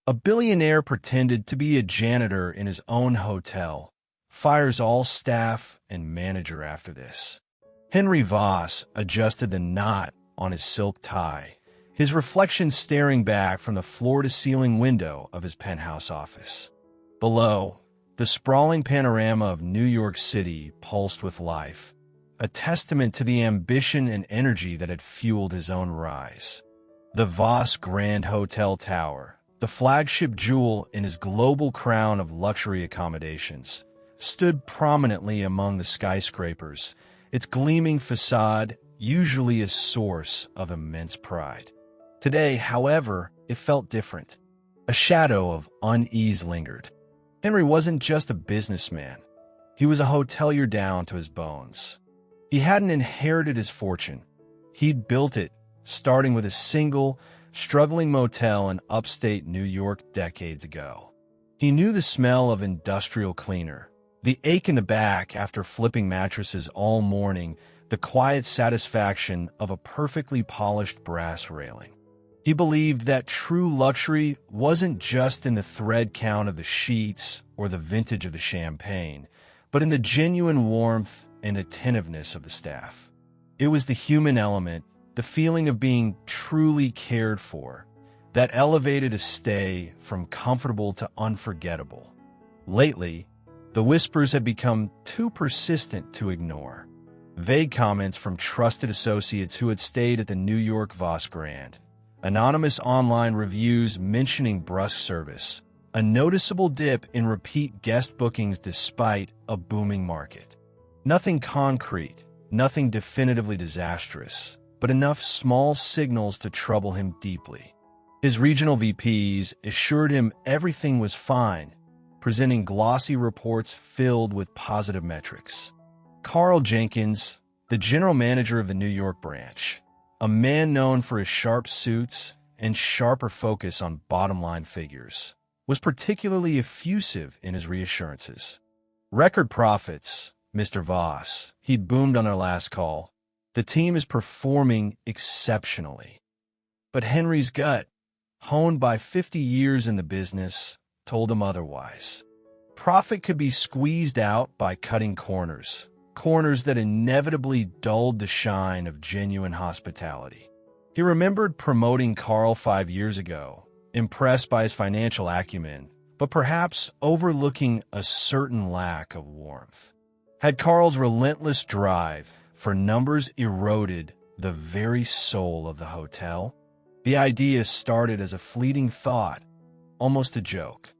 A billionaire pretended to be a janitor in his own hotel, fires all staff and manager after this. Henry Voss adjusted the knot on his silk tie, his reflection staring back from the floor-to-ceiling window of his penthouse office. Below, the sprawling panorama of New York City pulsed with life, a testament to the ambition and energy that had fueled his own rise. The Voss Grand Hotel Tower, the flagship jewel in his global crown of luxury accommodations, stood prominently among the skyscrapers, its gleaming facade usually a source of immense pride. Today, however, it felt different. A shadow of unease lingered. Henry wasn't just a businessman. He was a hotelier down to his bones. He hadn't inherited his fortune. He'd built it, starting with a single, struggling motel in upstate New York decades ago. He knew the smell of industrial cleaner, the ache in the back after flipping mattresses all morning, the quiet satisfaction of a perfectly polished brass railing. He believed that true luxury wasn't just in the thread count of the sheets or the vintage of the champagne, but in the genuine warmth and attentiveness of the staff. It was the human element, the feeling of being truly cared for, that elevated a stay from comfortable to unforgettable. Lately, the whispers had become too persistent to ignore. Vague comments from trusted associates who had stayed at the New York Voss Grand, anonymous online reviews mentioning brusque service, a noticeable dip in repeat guest bookings despite a booming market. Nothing concrete, nothing definitively disastrous, but enough small signals to trouble him deeply. His regional VPs assured him everything was fine, presenting glossy reports filled with positive metrics. Carl Jenkins, the general manager of the New York branch, a man known for his sharp suits and sharper focus on bottom-line figures, was particularly effusive in his reassurances. Record profits, Mr. Voss, he'd boomed on our last call. The team is performing exceptionally. But Henry's gut, honed by 50 years in the business, told him otherwise. Profit could be squeezed out by cutting corners that inevitably dulled the shine of genuine hospitality. He remembered promoting Carl 5 years ago, impressed by his financial acumen, but perhaps overlooking a certain lack of warmth. Had Carl's relentless drive for numbers eroded the very soul of the hotel? The idea started as a fleeting thought, almost a joke.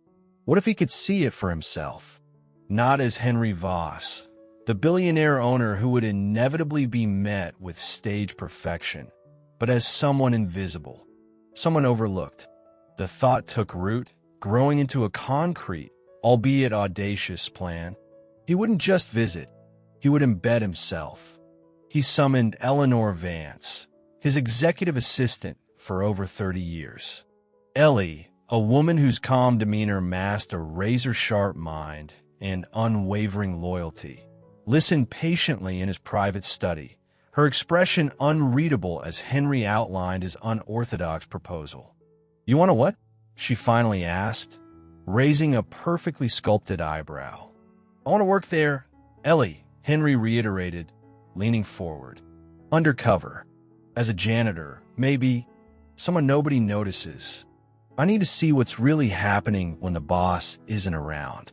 What if he could see it for himself? Not as Henry Voss, the billionaire owner who would inevitably be met with stage perfection, but as someone invisible, someone overlooked. The thought took root, growing into a concrete, albeit audacious plan. He wouldn't just visit, he would embed himself. He summoned Eleanor Vance, his executive assistant for over 30 years. Ellie, a woman whose calm demeanor masked a razor-sharp mind and unwavering loyalty, listened patiently in his private study, her expression unreadable as Henry outlined his unorthodox proposal. "You want to what?" she finally asked, raising a perfectly sculpted eyebrow. "I want to work there, Ellie," Henry reiterated, leaning forward. "Undercover. As a janitor, maybe. Someone nobody notices. I need to see what's really happening when the boss isn't around."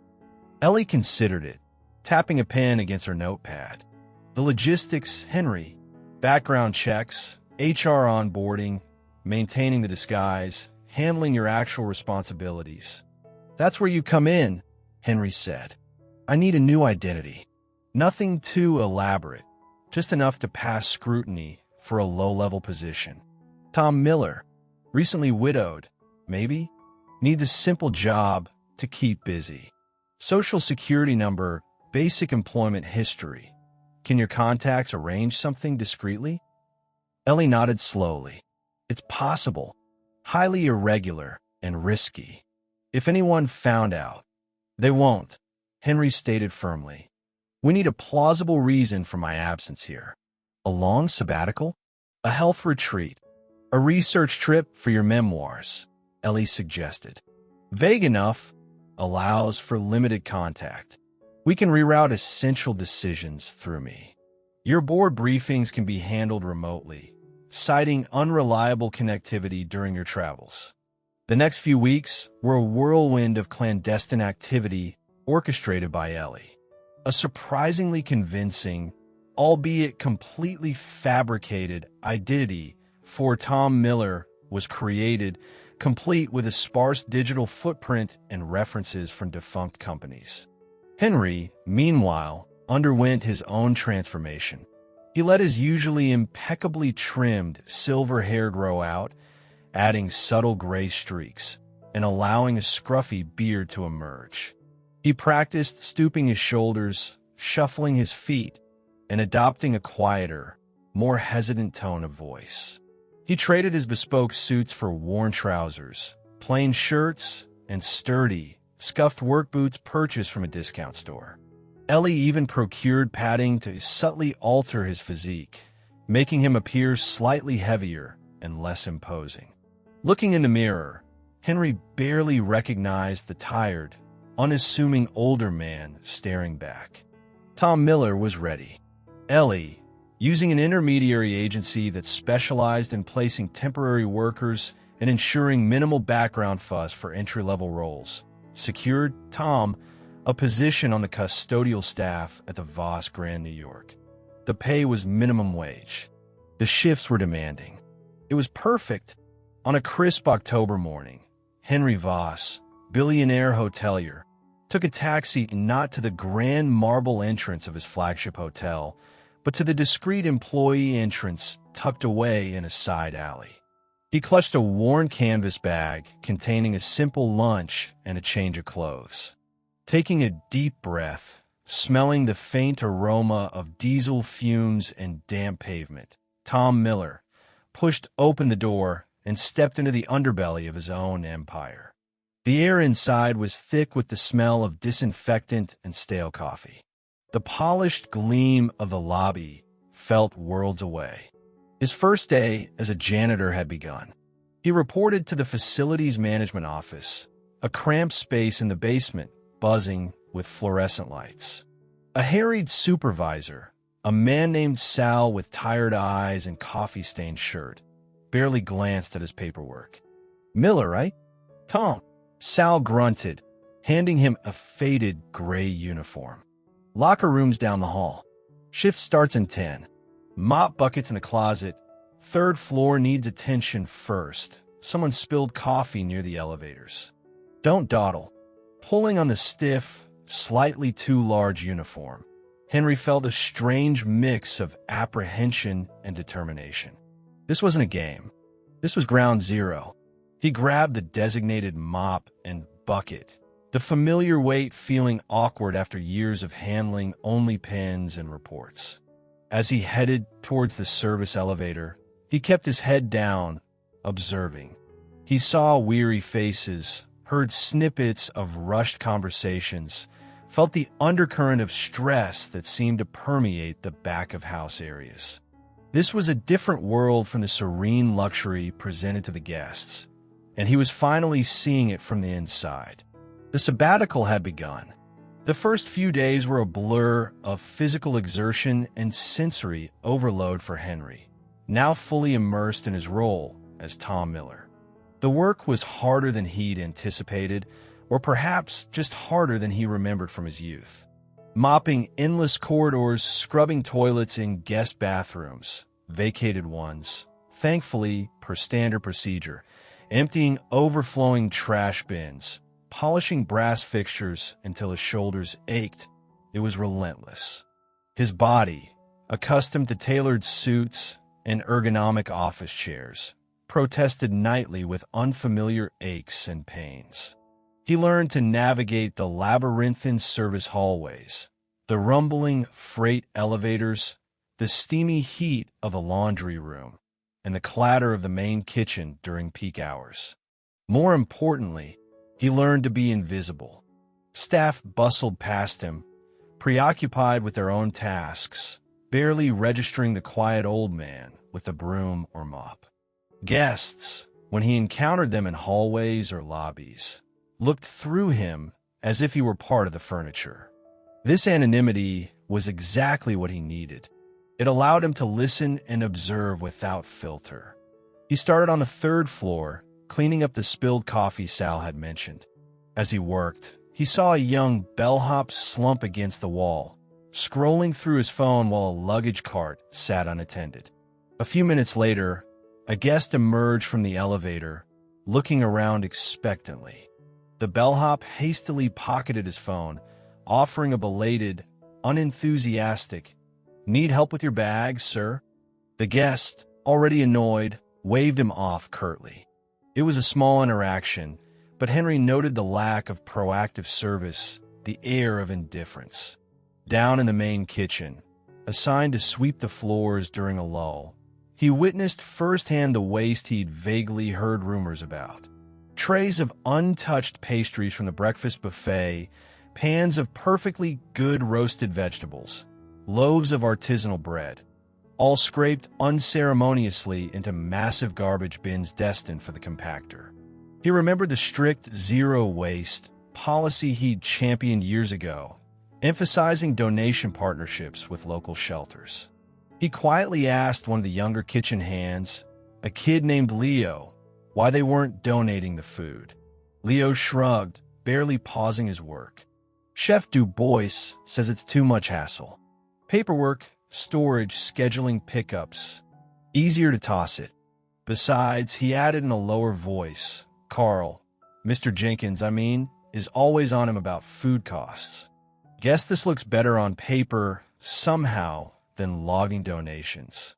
Ellie considered it, tapping a pen against her notepad. "The logistics, Henry. Background checks, HR onboarding, maintaining the disguise, handling your actual responsibilities. That's where you come in," Henry said. "I need a new identity. Nothing too elaborate, just enough to pass scrutiny for a low-level position. Tom Miller, recently widowed, maybe? Needs a simple job to keep busy. Social security number, basic employment history. Can your contacts arrange something discreetly?" Ellie nodded slowly. "It's possible. Highly irregular and risky. If anyone found out." "They won't," Henry stated firmly. "We need a plausible reason for my absence here. A long sabbatical? A health retreat? A research trip for your memoirs?" Ellie suggested. Vague enough, allows for limited contact. We can reroute essential decisions through me. Your board briefings can be handled remotely, citing unreliable connectivity during your travels. The next few weeks were a whirlwind of clandestine activity orchestrated by Ellie. A surprisingly convincing, albeit completely fabricated, identity for Tom Miller was created, complete with a sparse digital footprint and references from defunct companies. Henry, meanwhile, underwent his own transformation. He let his usually impeccably trimmed silver hair grow out, adding subtle gray streaks and allowing a scruffy beard to emerge. He practiced stooping his shoulders, shuffling his feet, and adopting a quieter, more hesitant tone of voice. He traded his bespoke suits for worn trousers, plain shirts, and sturdy, scuffed work boots purchased from a discount store. Ellie even procured padding to subtly alter his physique, making him appear slightly heavier and less imposing. Looking in the mirror, Henry barely recognized the tired, unassuming older man staring back. Tom Miller was ready. Ellie, using an intermediary agency that specialized in placing temporary workers and ensuring minimal background fuss for entry-level roles, secured Tom a position on the custodial staff at the Voss Grand New York. The pay was minimum wage. The shifts were demanding. It was perfect. On a crisp October morning, Henry Voss, billionaire hotelier, took a taxi not to the grand marble entrance of his flagship hotel, but to the discreet employee entrance tucked away in a side alley. He clutched a worn canvas bag containing a simple lunch and a change of clothes. Taking a deep breath, smelling the faint aroma of diesel fumes and damp pavement, Tom Miller pushed open the door and stepped into the underbelly of his own empire. The air inside was thick with the smell of disinfectant and stale coffee. The polished gleam of the lobby felt worlds away. His first day as a janitor had begun. He reported to the facilities management office, a cramped space in the basement buzzing with fluorescent lights. A harried supervisor, a man named Sal with tired eyes and coffee-stained shirt, barely glanced at his paperwork. "Miller, right?" "Tom," Sal grunted, handing him a faded gray uniform. "Locker room's down the hall. Shift starts in 10. Mop buckets in the closet. Third floor needs attention first. Someone spilled coffee near the elevators. Don't dawdle." Pulling on the stiff, slightly too large uniform, Henry felt a strange mix of apprehension and determination. This wasn't a game. This was ground zero. He grabbed the designated mop and bucket, the familiar weight feeling awkward after years of handling only pens and reports. As he headed towards the service elevator, he kept his head down, observing. He saw weary faces, heard snippets of rushed conversations, felt the undercurrent of stress that seemed to permeate the back-of-house areas. This was a different world from the serene luxury presented to the guests, and he was finally seeing it from the inside. The sabbatical had begun. The first few days were a blur of physical exertion and sensory overload for Henry, now fully immersed in his role as Tom Miller. The work was harder than he'd anticipated, or perhaps just harder than he remembered from his youth. Mopping endless corridors, scrubbing toilets in guest bathrooms, vacated ones, thankfully per standard procedure, emptying overflowing trash bins, polishing brass fixtures until his shoulders ached. It was relentless. His body, accustomed to tailored suits and ergonomic office chairs, protested nightly with unfamiliar aches and pains. He learned to navigate the labyrinthine service hallways, the rumbling freight elevators, the steamy heat of the laundry room, and the clatter of the main kitchen during peak hours. More importantly, he learned to be invisible. Staff bustled past him, preoccupied with their own tasks, barely registering the quiet old man with a broom or mop. Guests, when he encountered them in hallways or lobbies, looked through him as if he were part of the furniture. This anonymity was exactly what he needed. It allowed him to listen and observe without filter. He started on the third floor, cleaning up the spilled coffee Sal had mentioned. As he worked, he saw a young bellhop slump against the wall, scrolling through his phone while a luggage cart sat unattended. A few minutes later, a guest emerged from the elevator, looking around expectantly. The bellhop hastily pocketed his phone, offering a belated, unenthusiastic, "Need help with your bags, sir?" The guest, already annoyed, waved him off curtly. It was a small interaction, but Henry noted the lack of proactive service, the air of indifference. Down in the main kitchen, assigned to sweep the floors during a lull, he witnessed firsthand the waste he'd vaguely heard rumors about. Trays of untouched pastries from the breakfast buffet, pans of perfectly good roasted vegetables, loaves of artisanal bread, all scraped unceremoniously into massive garbage bins destined for the compactor. He remembered the strict zero-waste policy he'd championed years ago, emphasizing donation partnerships with local shelters. He quietly asked one of the younger kitchen hands, a kid named Leo, why they weren't donating the food. Leo shrugged, barely pausing his work. "Chef Du Bois says it's too much hassle. Paperwork, storage, scheduling pickups. Easier to toss it. Besides," he added in a lower voice, "Carl, Mr. Jenkins, is always on him about food costs. Guess this looks better on paper, somehow, than logging donations."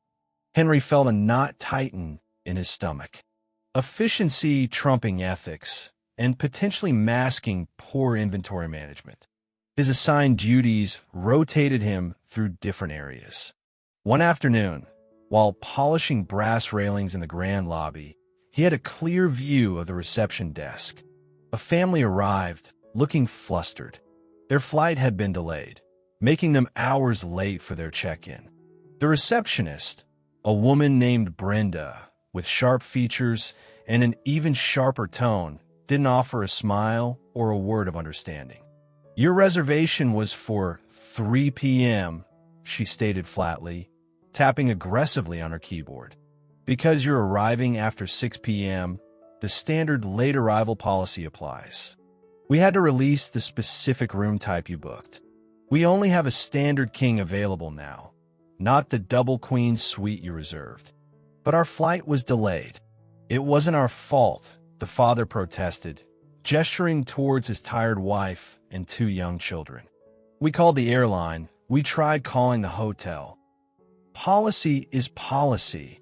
Henry felt a knot tighten in his stomach. Efficiency trumping ethics, and potentially masking poor inventory management. His assigned duties rotated him through different areas. One afternoon, while polishing brass railings in the grand lobby, he had a clear view of the reception desk. A family arrived, looking flustered. Their flight had been delayed, making them hours late for their check-in. The receptionist, a woman named Brenda, with sharp features and an even sharper tone, didn't offer a smile or a word of understanding. "Your reservation was for 3 p.m., she stated flatly, tapping aggressively on her keyboard. "Because you're arriving after 6 p.m., the standard late arrival policy applies. We had to release the specific room type you booked. We only have a standard king available now, not the double queen suite you reserved. But our flight was delayed. It wasn't our fault," the father protested, gesturing towards his tired wife and 2 young children. "We called the airline. We tried calling the hotel." "Policy is policy,"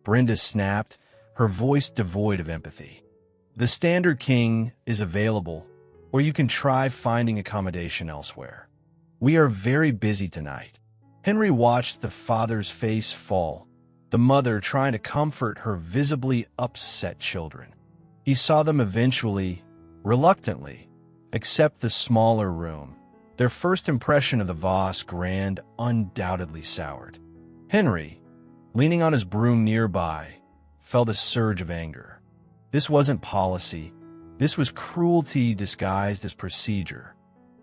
Brenda snapped, her voice devoid of empathy. "The standard king is available, or you can try finding accommodation elsewhere. We are very busy tonight." Henry watched the father's face fall, the mother trying to comfort her visibly upset children. He saw them eventually, reluctantly, accept the smaller room. Their first impression of the Voss Grand undoubtedly soured. Henry, leaning on his broom nearby, felt a surge of anger. This wasn't policy. This was cruelty disguised as procedure.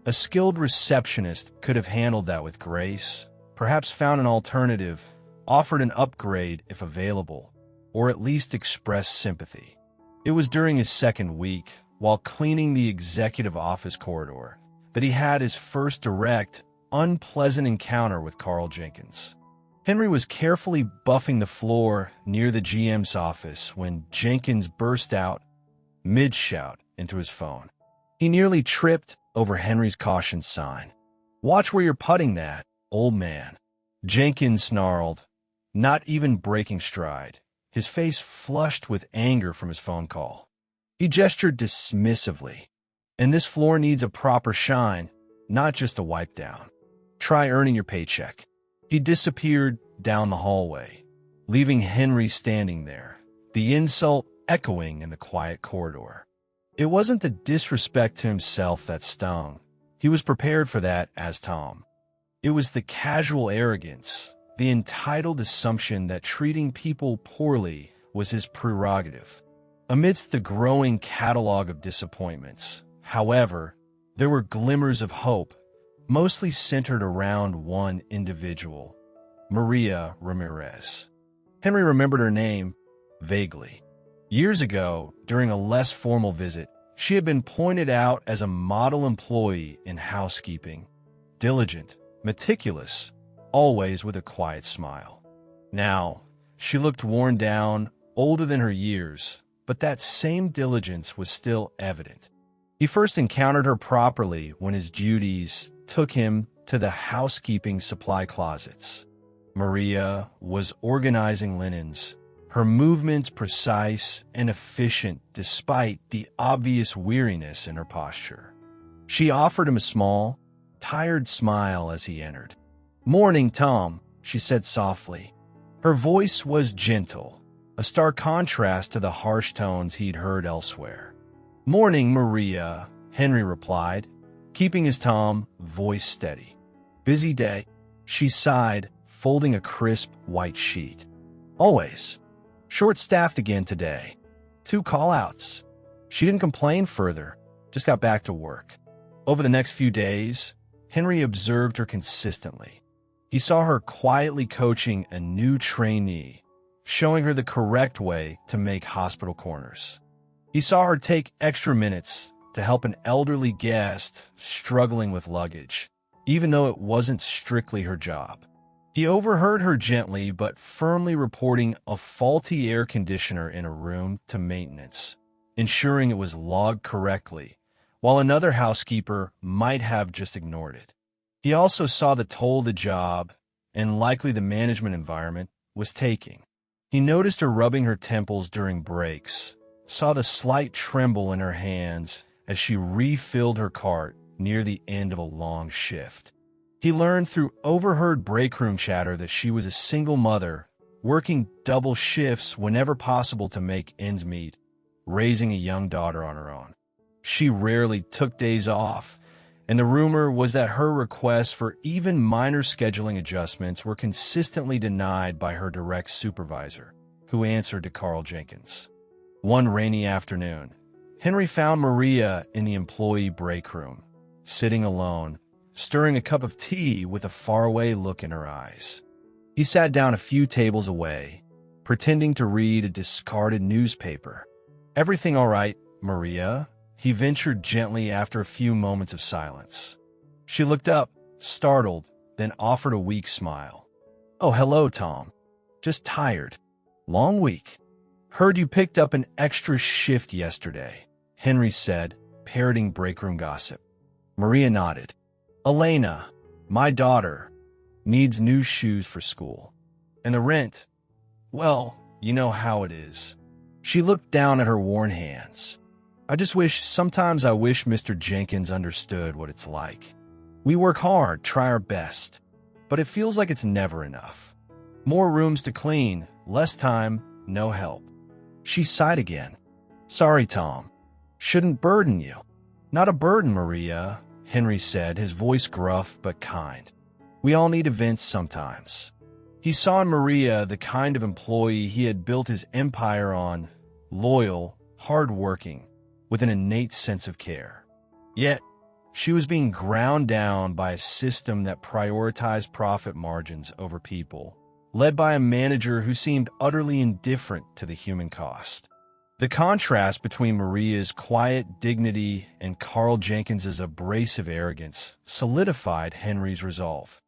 A skilled receptionist could have handled that with grace, perhaps found an alternative, offered an upgrade if available, or at least expressed sympathy. It was during his second week, while cleaning the executive office corridor, that he had his first direct, unpleasant encounter with Carl Jenkins. Henry was carefully buffing the floor near the GM's office when Jenkins burst out, mid-shout, into his phone. He nearly tripped over Henry's caution sign. "Watch where you're putting that, old man," Jenkins snarled, not even breaking stride, his face flushed with anger from his phone call. He gestured dismissively. "And this floor needs a proper shine, not just a wipe down. Try earning your paycheck." He disappeared down the hallway, leaving Henry standing there, the insult echoing in the quiet corridor. It wasn't the disrespect to himself that stung. He was prepared for that as Tom. It was the casual arrogance, the entitled assumption that treating people poorly was his prerogative. Amidst the growing catalog of disappointments, however, there were glimmers of hope, mostly centered around one individual, Maria Ramirez. Henry remembered her name vaguely. Years ago, during a less formal visit, she had been pointed out as a model employee in housekeeping, diligent, meticulous, always with a quiet smile. Now, she looked worn down, older than her years, but that same diligence was still evident. He first encountered her properly when his duties took him to the housekeeping supply closets. Maria was organizing linens, her movements precise and efficient despite the obvious weariness in her posture. She offered him a small, tired smile as he entered. "Morning, Tom," she said softly. Her voice was gentle, a stark contrast to the harsh tones he'd heard elsewhere. "Morning, Maria," Henry replied, keeping his Tom voice steady. "Busy day," she sighed, folding a crisp white sheet. "Always. Short-staffed again today. 2 call-outs." She didn't complain further, just got back to work. Over the next few days, Henry observed her consistently. He saw her quietly coaching a new trainee, showing her the correct way to make hospital corners. He saw her take extra minutes to help an elderly guest struggling with luggage, even though it wasn't strictly her job. He overheard her gently but firmly reporting a faulty air conditioner in a room to maintenance, ensuring it was logged correctly, while another housekeeper might have just ignored it. He also saw the toll the job, and likely the management environment, was taking. He noticed her rubbing her temples during breaks, saw the slight tremble in her hands as she refilled her cart near the end of a long shift. He learned through overheard break-room chatter that she was a single mother, working double shifts whenever possible to make ends meet, raising a young daughter on her own. She rarely took days off, and the rumor was that her requests for even minor scheduling adjustments were consistently denied by her direct supervisor, who answered to Carl Jenkins. One rainy afternoon, Henry found Maria in the employee break room, sitting alone, stirring a cup of tea with a faraway look in her eyes. He sat down a few tables away, pretending to read a discarded newspaper. "Everything all right, Maria?" he ventured gently after a few moments of silence. She looked up, startled, then offered a weak smile. "Oh, hello, Tom. Just tired. Long week. Heard you picked up an extra shift yesterday," Henry said, parroting breakroom gossip. Maria nodded. "Elena, my daughter, needs new shoes for school. And the rent, well, you know how it is." She looked down at her worn hands. Sometimes I wish Mr. Jenkins understood what it's like. We work hard, try our best, but it feels like it's never enough. More rooms to clean, less time, no help." She sighed again. "Sorry, Tom. Shouldn't burden you." "Not a burden, Maria," Henry said, his voice gruff but kind. "We all need events sometimes." He saw in Maria the kind of employee he had built his empire on, loyal, hard-working, with an innate sense of care. Yet, she was being ground down by a system that prioritized profit margins over people, led by a manager who seemed utterly indifferent to the human cost. The contrast between Maria's quiet dignity and Carl Jenkins's abrasive arrogance solidified Henry's resolve.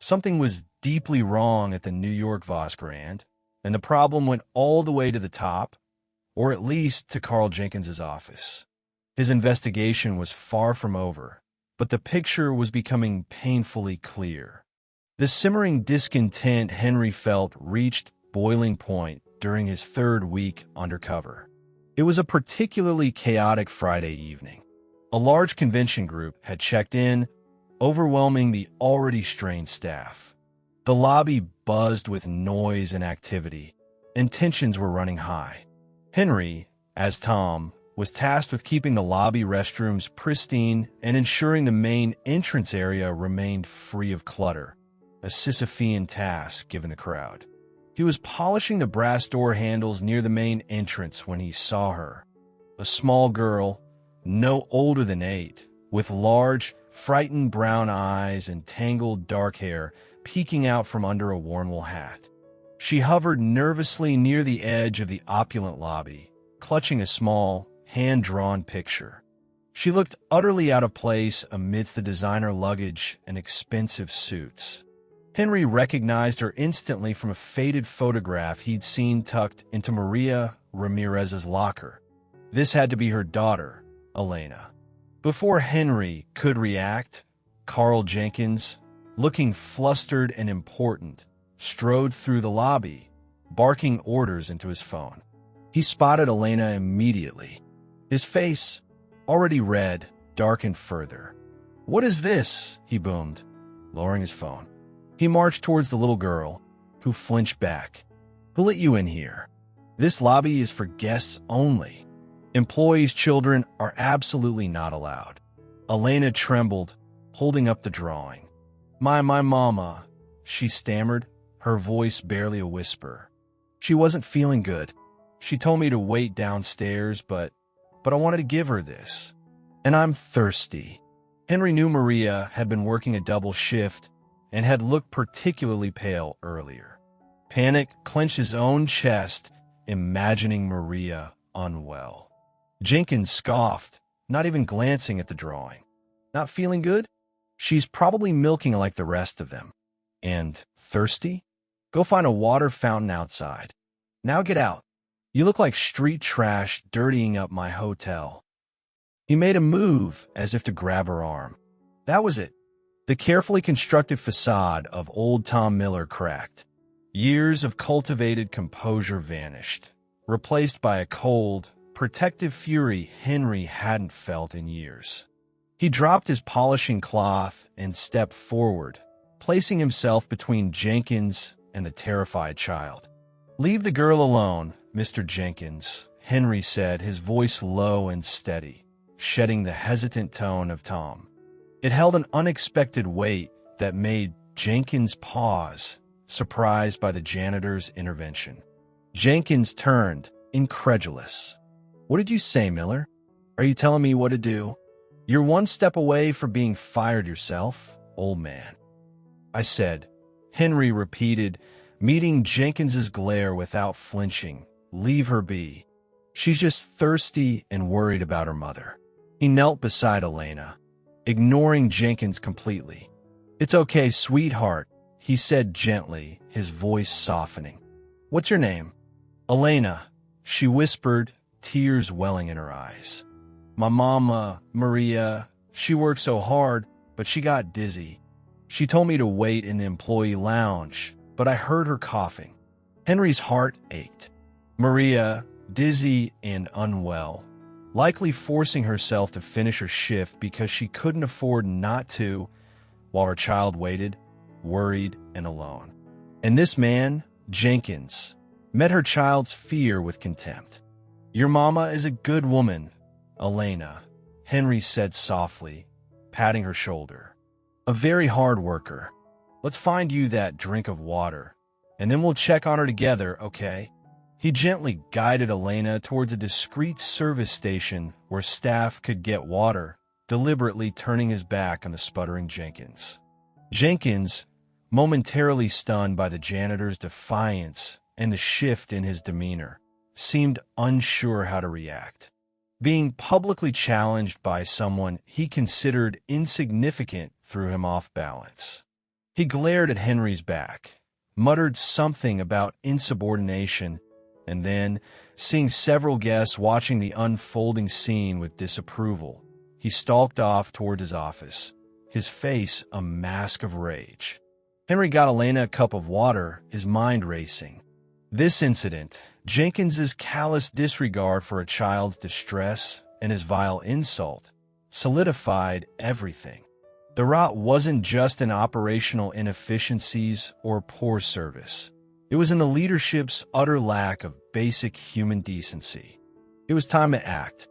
Something was deeply wrong at the New York Vos Grand, and the problem went all the way to the top, or at least to Carl Jenkins's office. His investigation was far from over, but the picture was becoming painfully clear. The simmering discontent Henry felt reached boiling point during his 3rd week undercover. It was a particularly chaotic Friday evening. A large convention group had checked in, overwhelming the already strained staff. The lobby buzzed with noise and activity, and tensions were running high. Henry, as Tom, was tasked with keeping the lobby restrooms pristine and ensuring the main entrance area remained free of clutter, a Sisyphean task given the crowd. He was polishing the brass door handles near the main entrance when he saw her. A small girl, no older than 8, with large, frightened brown eyes and tangled dark hair peeking out from under a worn-wool hat. She hovered nervously near the edge of the opulent lobby, clutching a small, hand-drawn picture. She looked utterly out of place amidst the designer luggage and expensive suits. Henry recognized her instantly from a faded photograph he'd seen tucked into Maria Ramirez's locker. This had to be her daughter, Elena. Before Henry could react, Carl Jenkins, looking flustered and important, strode through the lobby, barking orders into his phone. He spotted Elena immediately. His face, already red, darkened further. "What is this?" he boomed, lowering his phone. He marched towards the little girl, who flinched back. "Who let you in here? This lobby is for guests only. Employees' children are absolutely not allowed." Elena trembled, holding up the drawing. My mama," she stammered, her voice barely a whisper. "She wasn't feeling good. She told me to wait downstairs, but I wanted to give her this. And I'm thirsty." Henry knew Maria had been working a double shift and had looked particularly pale earlier. Panic clenched his own chest, imagining Maria unwell. Jenkins scoffed, not even glancing at the drawing. "Not feeling good? She's probably milking like the rest of them. And thirsty? Go find a water fountain outside. Now get out. You look like street trash dirtying up my hotel." He made a move as if to grab her arm. That was it. The carefully constructed facade of old Tom Miller cracked. Years of cultivated composure vanished, replaced by a cold, protective fury Henry hadn't felt in years. He dropped his polishing cloth and stepped forward, placing himself between Jenkins and the terrified child. "Leave the girl alone, Mr. Jenkins," Henry said, his voice low and steady, shedding the hesitant tone of Tom. It held an unexpected weight that made Jenkins pause, surprised by the janitor's intervention. Jenkins turned, incredulous. "What did you say, Miller? Are you telling me what to do? You're one step away from being fired yourself, old man." "I said," Henry repeated, meeting Jenkins's glare without flinching, "leave her be. She's just thirsty and worried about her mother." He knelt beside Elena, ignoring Jenkins completely. "It's okay, sweetheart," he said gently, his voice softening. "What's your name?" "Elena," she whispered, tears welling in her eyes. "My mama, Maria, she worked so hard, but she got dizzy. She told me to wait in the employee lounge, but I heard her coughing." Henry's heart ached. Maria, dizzy and unwell, likely forcing herself to finish her shift because she couldn't afford not to, while her child waited, worried and alone. And this man, Jenkins, met her child's fear with contempt. "Your mama is a good woman, Elena," Henry said softly, patting her shoulder. "A very hard worker. Let's find you that drink of water, and then we'll check on her together, okay?" He gently guided Elena towards a discreet service station where staff could get water, deliberately turning his back on the sputtering Jenkins. Jenkins, momentarily stunned by the janitor's defiance and the shift in his demeanor, seemed unsure how to react. Being publicly challenged by someone he considered insignificant threw him off balance. He glared at Henry's back, muttered something about insubordination, and then, seeing several guests watching the unfolding scene with disapproval, he stalked off toward his office, his face a mask of rage. Henry got Elena a cup of water, his mind racing. This incident, Jenkins's callous disregard for a child's distress and his vile insult, solidified everything. The rot wasn't just in operational inefficiencies or poor service. It was in the leadership's utter lack of basic human decency. It was time to act.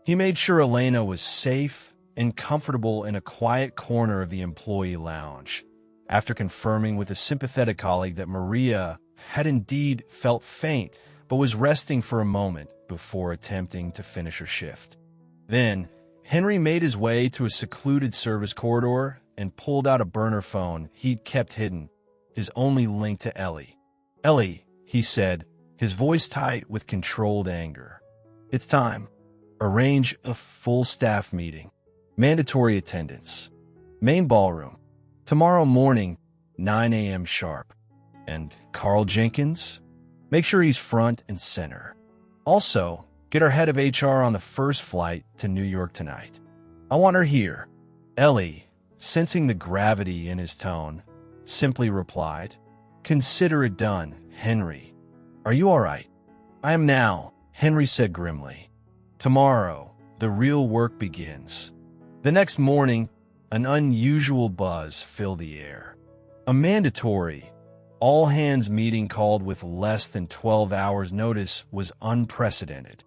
He made sure Elena was safe and comfortable in a quiet corner of the employee lounge, after confirming with a sympathetic colleague that Maria had indeed felt faint, but was resting for a moment before attempting to finish her shift. Then, Henry made his way to a secluded service corridor and pulled out a burner phone he'd kept hidden, his only link to Ellie. "Ellie," he said, his voice tight with controlled anger. "It's time. Arrange a full staff meeting. Mandatory attendance. Main ballroom. Tomorrow morning, 9 a.m. sharp. And Carl Jenkins? Make sure he's front and center. Also, get our head of HR on the first flight to New York tonight. I want her here." Ellie, sensing the gravity in his tone, simply replied, "Consider it done, Henry. Are you all right?" "I am now," Henry said grimly. "Tomorrow, the real work begins." The next morning, an unusual buzz filled the air. A mandatory, all-hands meeting called with less than 12 hours' notice was unprecedented.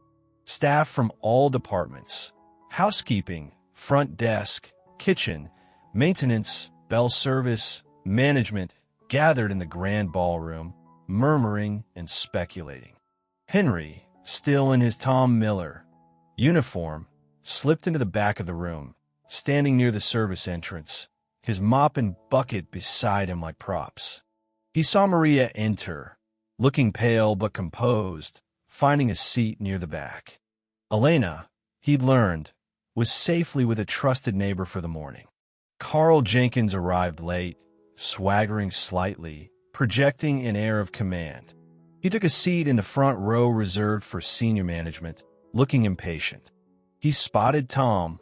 Staff from all departments, housekeeping, front desk, kitchen, maintenance, bell service, management, gathered in the grand ballroom, murmuring and speculating. Henry, still in his Tom Miller uniform, slipped into the back of the room, standing near the service entrance, his mop and bucket beside him like props. He saw Maria enter, looking pale but composed, finding a seat near the back. Elena, he'd learned, was safely with a trusted neighbor for the morning. Carl Jenkins arrived late, swaggering slightly, projecting an air of command. He took a seat in the front row reserved for senior management, looking impatient. He spotted Tom,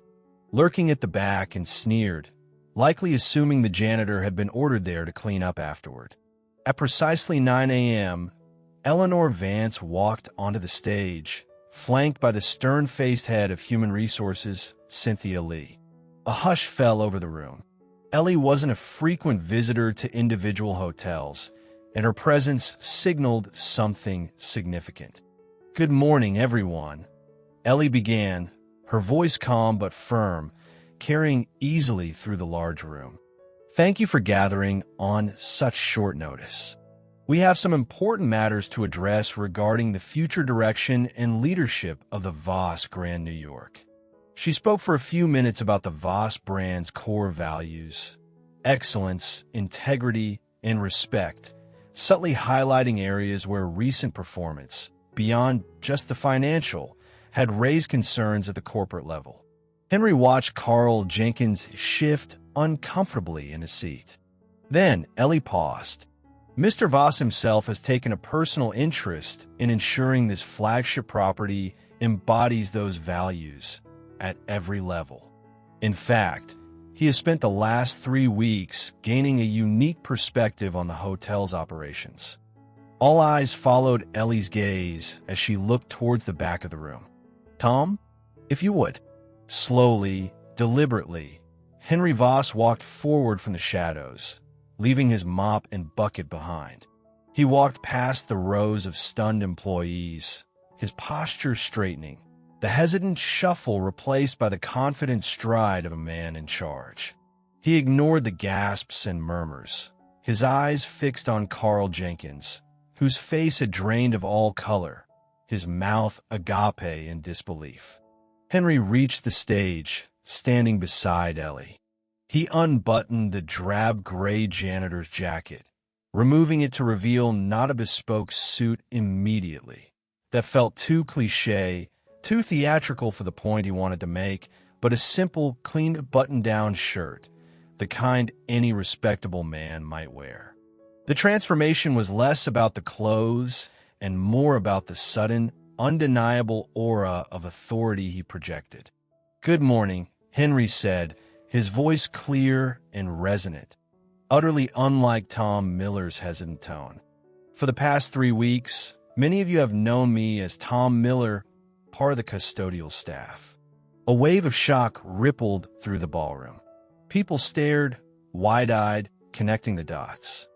lurking at the back, and sneered, likely assuming the janitor had been ordered there to clean up afterward. At precisely 9 a.m., Eleanor Vance walked onto the stage, flanked by the stern-faced head of Human Resources, Cynthia Lee. A hush fell over the room. Ellie wasn't a frequent visitor to individual hotels, and her presence signaled something significant. "Good morning, everyone," Ellie began, her voice calm but firm, carrying easily through the large room. "Thank you for gathering on such short notice. We have some important matters to address regarding the future direction and leadership of the Voss Grand New York." She spoke for a few minutes about the Voss brand's core values: excellence, integrity, and respect, subtly highlighting areas where recent performance, beyond just the financial, had raised concerns at the corporate level. Henry watched Carl Jenkins shift uncomfortably in his seat. Then Ellie paused. "Mr. Voss himself has taken a personal interest in ensuring this flagship property embodies those values at every level. In fact, he has spent the last 3 weeks gaining a unique perspective on the hotel's operations." All eyes followed Ellie's gaze as she looked towards the back of the room. "Tom, if you would." Slowly, deliberately, Henry Voss walked forward from the shadows, leaving his mop and bucket behind. He walked past the rows of stunned employees, his posture straightening, the hesitant shuffle replaced by the confident stride of a man in charge. He ignored the gasps and murmurs, his eyes fixed on Carl Jenkins, whose face had drained of all color, his mouth agape in disbelief. Henry reached the stage, standing beside Ellie. He unbuttoned the drab gray janitor's jacket, removing it to reveal not a bespoke suit immediately. That felt too cliché, too theatrical for the point he wanted to make, but a simple, clean button-down shirt, the kind any respectable man might wear. The transformation was less about the clothes and more about the sudden, undeniable aura of authority he projected. "Good morning," Henry said, his voice clear and resonant, utterly unlike Tom Miller's hesitant tone. "For the past 3 weeks, many of you have known me as Tom Miller, part of the custodial staff." A wave of shock rippled through the ballroom. People stared, wide-eyed, connecting the dots.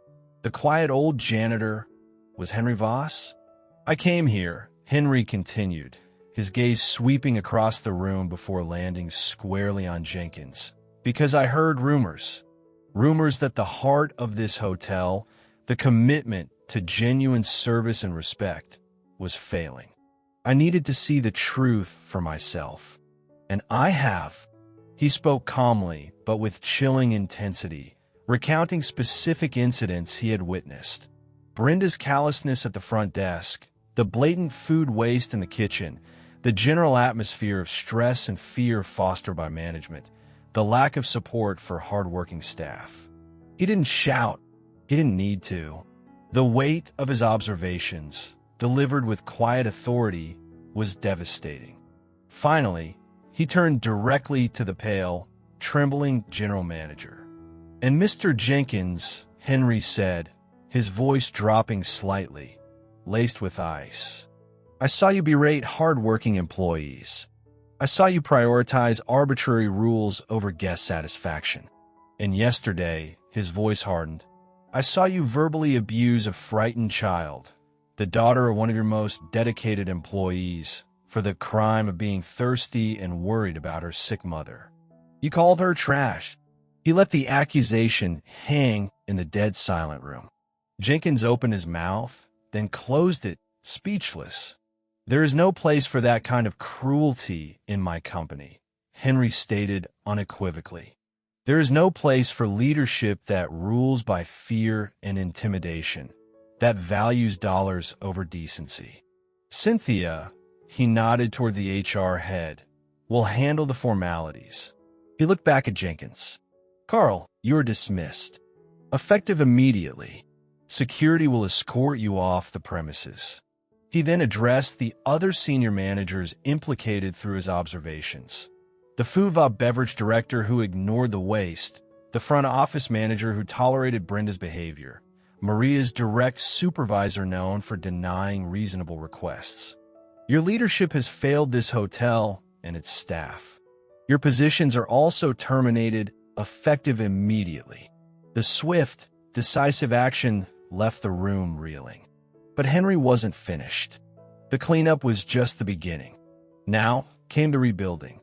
The quiet old janitor was Henry Voss? "I came here," Henry continued, his gaze sweeping across the room before landing squarely on Jenkins, "because I heard rumors. Rumors that the heart of this hotel, the commitment to genuine service and respect was failing. I needed to see the truth for myself. And I have. He spoke calmly, but with chilling intensity, recounting specific incidents he had witnessed. Brenda's callousness at the front desk, the blatant food waste in the kitchen, the general atmosphere of stress and fear fostered by management, the lack of support for hardworking staff. He didn't shout. He didn't need to. The weight of his observations, delivered with quiet authority, was devastating. Finally, he turned directly to the pale, trembling general manager. "And Mr. Jenkins," Henry said, his voice dropping slightly, laced with ice, "I saw you berate hard-working employees. I saw you prioritize arbitrary rules over guest satisfaction. And yesterday," his voice hardened, "I saw you verbally abuse a frightened child, the daughter of one of your most dedicated employees, for the crime of being thirsty and worried about her sick mother. You called her trash." He let the accusation hang in the dead silent room. Jenkins opened his mouth, then closed it, speechless. "There is no place for that kind of cruelty in my company," Henry stated unequivocally. "There is no place for leadership that rules by fear and intimidation, that values dollars over decency. Cynthia," he nodded toward the HR head, "will handle the formalities." He looked back at Jenkins. "Carl, you are dismissed. Effective immediately. Security will escort you off the premises." He then addressed the other senior managers implicated through his observations. The food beverage director who ignored the waste, the front office manager who tolerated Brenda's behavior, Maria's direct supervisor known for denying reasonable requests. "Your leadership has failed this hotel and its staff. Your positions are also terminated, effective immediately." The swift, decisive action left the room reeling. But Henry wasn't finished. The cleanup was just the beginning. Now came the rebuilding.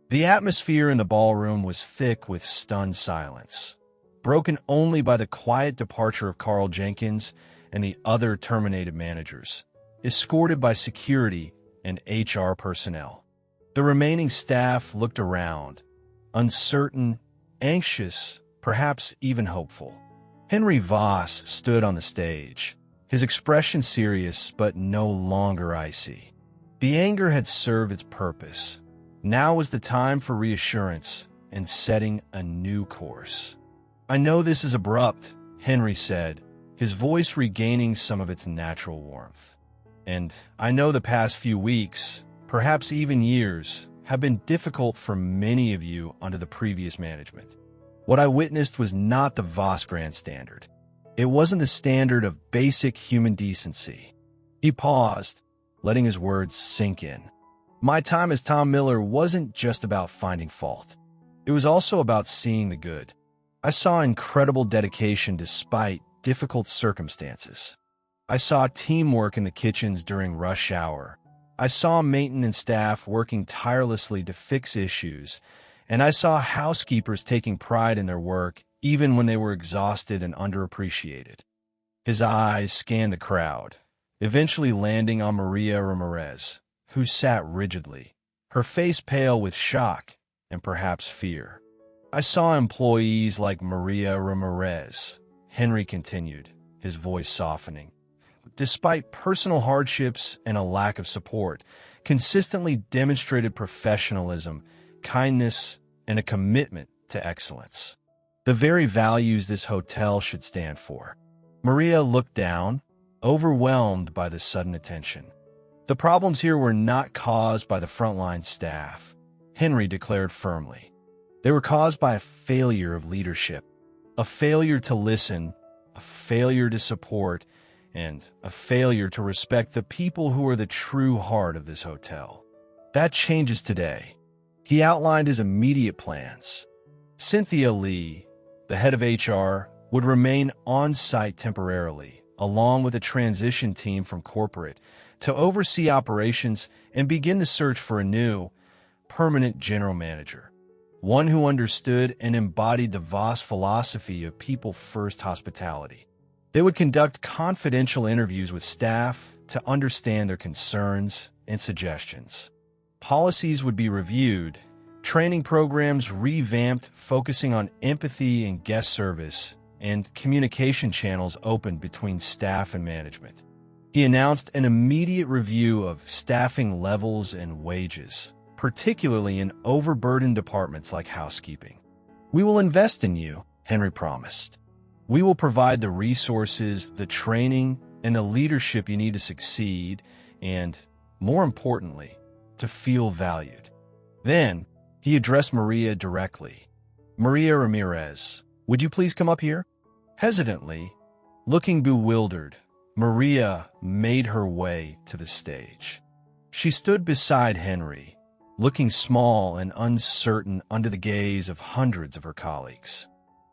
The atmosphere in the ballroom was thick with stunned silence, broken only by the quiet departure of Carl Jenkins and the other terminated managers, escorted by security and HR personnel. The remaining staff looked around, uncertain, anxious, perhaps even hopeful. Henry Voss stood on the stage, his expression serious but no longer icy. The anger had served its purpose. Now was the time for reassurance and setting a new course. "I know this is abrupt," Henry said, his voice regaining some of its natural warmth. "And I know the past few weeks, perhaps even years, have been difficult for many of you under the previous management. What I witnessed was not the Voss Grand Standard. It wasn't the standard of basic human decency." He paused, letting his words sink in. "My time as Tom Miller wasn't just about finding fault. It was also about seeing the good. I saw incredible dedication despite difficult circumstances. I saw teamwork in the kitchens during rush hour. I saw maintenance staff working tirelessly to fix issues, and I saw housekeepers taking pride in their work even when they were exhausted and underappreciated." His eyes scanned the crowd, eventually landing on Maria Ramirez, who sat rigidly, her face pale with shock and perhaps fear. "I saw employees like Maria Ramirez," Henry continued, his voice softening, "despite personal hardships and a lack of support, consistently demonstrated professionalism, kindness, and a commitment to excellence. The very values this hotel should stand for." Maria looked down, overwhelmed by the sudden attention. "The problems here were not caused by the frontline staff," Henry declared firmly. "They were caused by a failure of leadership, a failure to listen, a failure to support, and a failure to respect the people who are the true heart of this hotel. That changes today." He outlined his immediate plans. Cynthia Lee, the head of HR, would remain on-site temporarily, along with a transition team from corporate, to oversee operations and begin the search for a new, permanent general manager, one who understood and embodied the Voss philosophy of people-first hospitality. They would conduct confidential interviews with staff to understand their concerns and suggestions. Policies would be reviewed, training programs revamped focusing on empathy and guest service, and communication channels opened between staff and management. He announced an immediate review of staffing levels and wages, particularly in overburdened departments like housekeeping. "We will invest in you," Henry promised. "We will provide the resources, the training, and the leadership you need to succeed and, more importantly, to feel valued." Then, he addressed Maria directly. "Maria Ramirez, would you please come up here?" Hesitantly, looking bewildered, Maria made her way to the stage. She stood beside Henry, looking small and uncertain under the gaze of hundreds of her colleagues.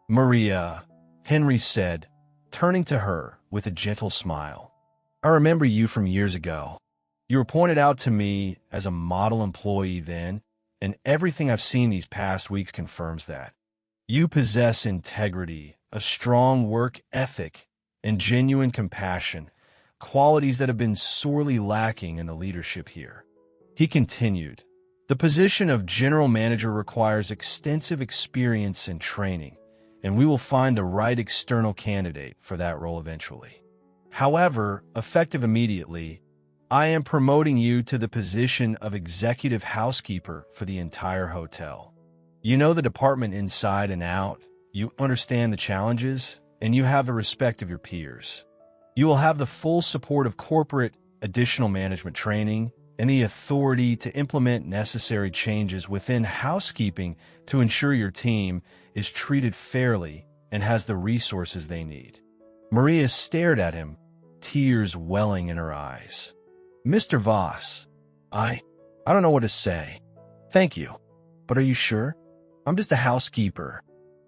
"Maria," Henry said, turning to her with a gentle smile, "I remember you from years ago. You were pointed out to me as a model employee then, and everything I've seen these past weeks confirms that. You possess integrity, a strong work ethic, and genuine compassion, qualities that have been sorely lacking in the leadership here." He continued, "The position of general manager requires extensive experience and training, and we will find the right external candidate for that role eventually. However, effective immediately, I am promoting you to the position of executive housekeeper for the entire hotel. You know the department inside and out, you understand the challenges, and you have the respect of your peers. You will have the full support of corporate additional management training and the authority to implement necessary changes within housekeeping to ensure your team is treated fairly and has the resources they need." Maria stared at him, tears welling in her eyes. "Mr. Voss, I don't know what to say. Thank you. But are you sure? I'm just a housekeeper."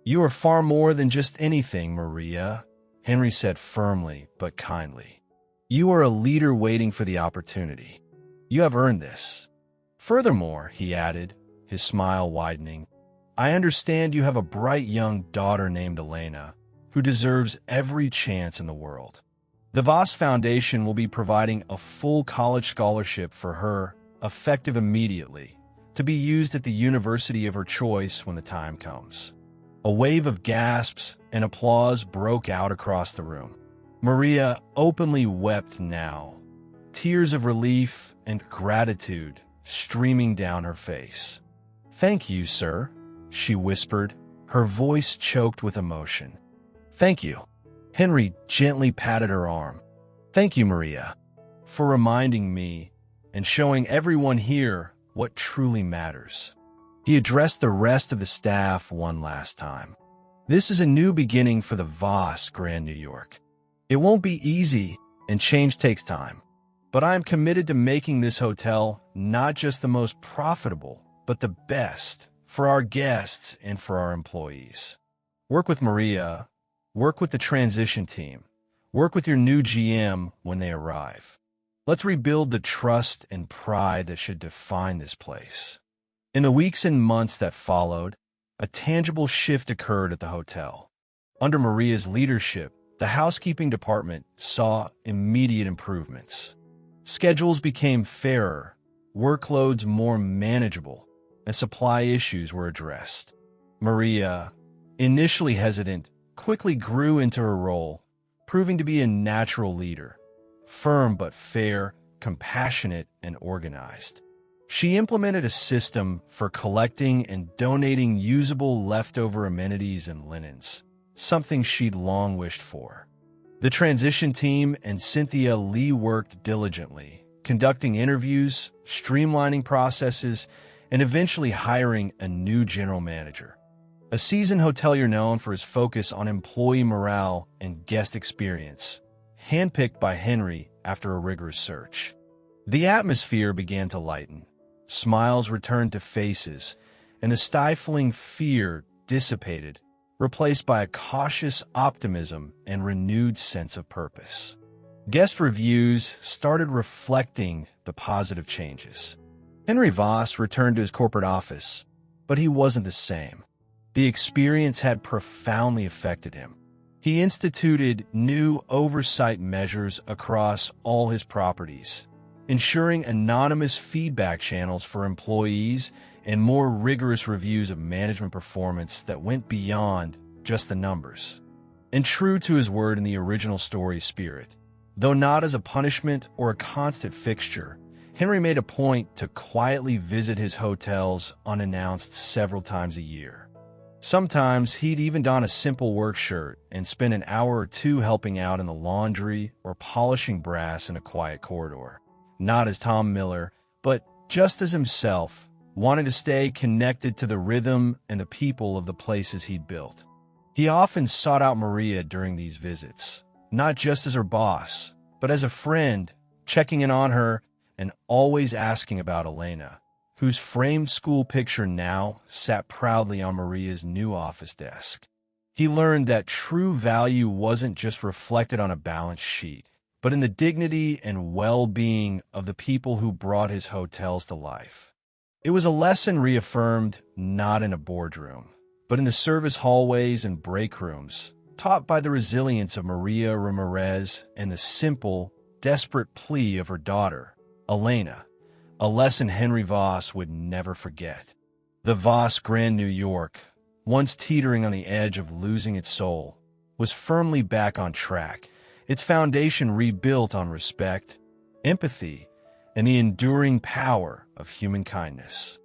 "You are far more than just anything, Maria," Henry said firmly but kindly. "You are a leader waiting for the opportunity. You have earned this. Furthermore," he added, his smile widening, "I understand you have a bright young daughter named Elena, who deserves every chance in the world. The Voss Foundation will be providing a full college scholarship for her, effective immediately, to be used at the university of her choice when the time comes." A wave of gasps and applause broke out across the room. Maria openly wept now, tears of relief and gratitude streaming down her face. "Thank you, sir," she whispered, her voice choked with emotion. "Thank you." Henry gently patted her arm. "Thank you, Maria, for reminding me and showing everyone here what truly matters." He addressed the rest of the staff one last time. "This is a new beginning for the Voss Grand New York. It won't be easy, and change takes time. But I am committed to making this hotel not just the most profitable, but the best for our guests and for our employees. Work with Maria, work with the transition team, work with your new GM when they arrive. Let's rebuild the trust and pride that should define this place." In the weeks and months that followed, a tangible shift occurred at the hotel. Under Maria's leadership, the housekeeping department saw immediate improvements. Schedules became fairer, workloads more manageable, and supply issues were addressed. Maria, initially hesitant, quickly grew into her role, proving to be a natural leader, firm but fair, compassionate, and organized. She implemented a system for collecting and donating usable leftover amenities and linens, something she'd long wished for. The transition team and Cynthia Lee worked diligently, conducting interviews, streamlining processes, and eventually hiring a new general manager. A seasoned hotelier known for his focus on employee morale and guest experience, handpicked by Henry after a rigorous search. The atmosphere began to lighten. Smiles returned to faces, and a stifling fear dissipated, replaced by a cautious optimism and renewed sense of purpose. Guest reviews started reflecting the positive changes. Henry Voss returned to his corporate office, but he wasn't the same. The experience had profoundly affected him. He instituted new oversight measures across all his properties, ensuring anonymous feedback channels for employees and more rigorous reviews of management performance that went beyond just the numbers. And true to his word in the original story spirit, though not as a punishment or a constant fixture, Henry made a point to quietly visit his hotels unannounced several times a year. Sometimes he'd even don a simple work shirt and spend an hour or two helping out in the laundry or polishing brass in a quiet corridor. Not as Tom Miller, but just as himself, wanting to stay connected to the rhythm and the people of the places he'd built. He often sought out Maria during these visits, not just as her boss, but as a friend, checking in on her and always asking about Elena, whose framed school picture now sat proudly on Maria's new office desk. He learned that true value wasn't just reflected on a balance sheet, but in the dignity and well-being of the people who brought his hotels to life. It was a lesson reaffirmed not in a boardroom, but in the service hallways and break rooms, taught by the resilience of Maria Ramirez and the simple, desperate plea of her daughter, Elena, a lesson Henry Voss would never forget. The Voss Grand New York, once teetering on the edge of losing its soul, was firmly back on track, its foundation rebuilt on respect, empathy, and the enduring power of human kindness.